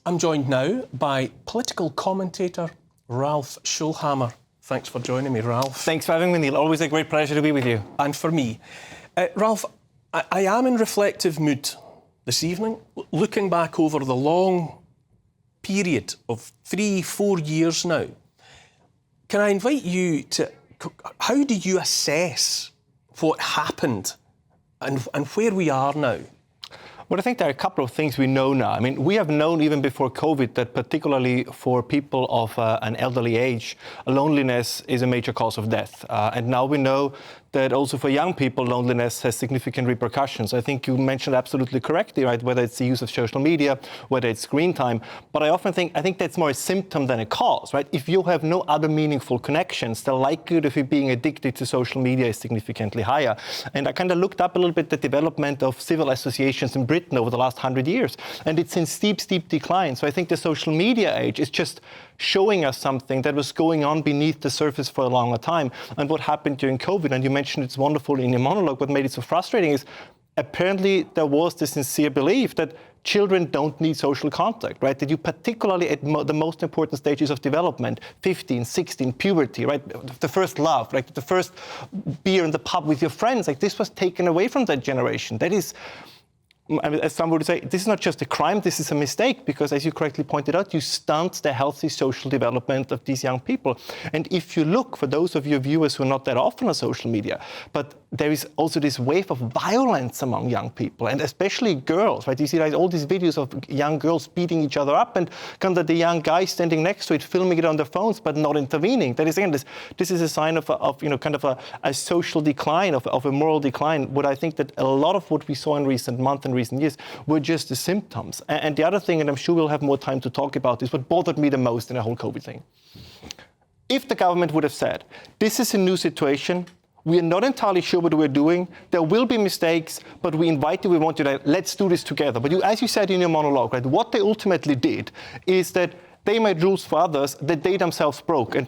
I'm joined now by political commentator Ralph Schoellhammer. Thanks for joining me, Ralph. Thanks for having me, Neil. Always a great pleasure to be with you. And for me. Ralph, I am in reflective mood this evening, looking back over the long period of 3-4 years now. Can I invite you to... How do you assess what happened and where we are now? Well, I think there are a couple of things we know now. I mean, we have known even before COVID that particularly for people of an elderly age, loneliness is a major cause of death. And now we know that also for young people, loneliness has significant repercussions. I think you mentioned absolutely correctly, right? Whether it's the use of social media, whether it's screen time. But I think that's more a symptom than a cause, right? If you have no other meaningful connections, the likelihood of you being addicted to social media is significantly higher. And I kind of looked up a little bit the development of civil associations in Britain over the last 100 years. And it's in steep decline. So I think the social media age is just showing us something that was going on beneath the surface for a longer time. And what happened during COVID, and you mentioned it's wonderful in your monologue, what made it so frustrating is apparently there was this sincere belief that children don't need social contact, right? That you particularly at the most important stages of development, 15, 16, puberty, right? The first love, like the first beer in the pub with your friends, like this was taken away from that generation. That is, as some would say, this is not just a crime, this is a mistake, because as you correctly pointed out, you stunt the healthy social development of these young people. And if you look, for those of your viewers who are not that often on social media, but there is also this wave of violence among young people, and especially girls, right? You see like all these videos of young girls beating each other up, and kind of the young guys standing next to it, filming it on their phones, but not intervening. That is, again, this is a sign of a social decline, of a moral decline. What I think that a lot of what we saw in recent months and recent years were just the symptoms. And the other thing, and I'm sure we'll have more time to talk about this, what bothered me the most in the whole COVID thing. If the government would have said, this is a new situation, we are not entirely sure what we're doing, there will be mistakes, but we invite you, we want you to, let's do this together. But as you said in your monologue, right, what they ultimately did is that they made rules for others that they themselves broke. And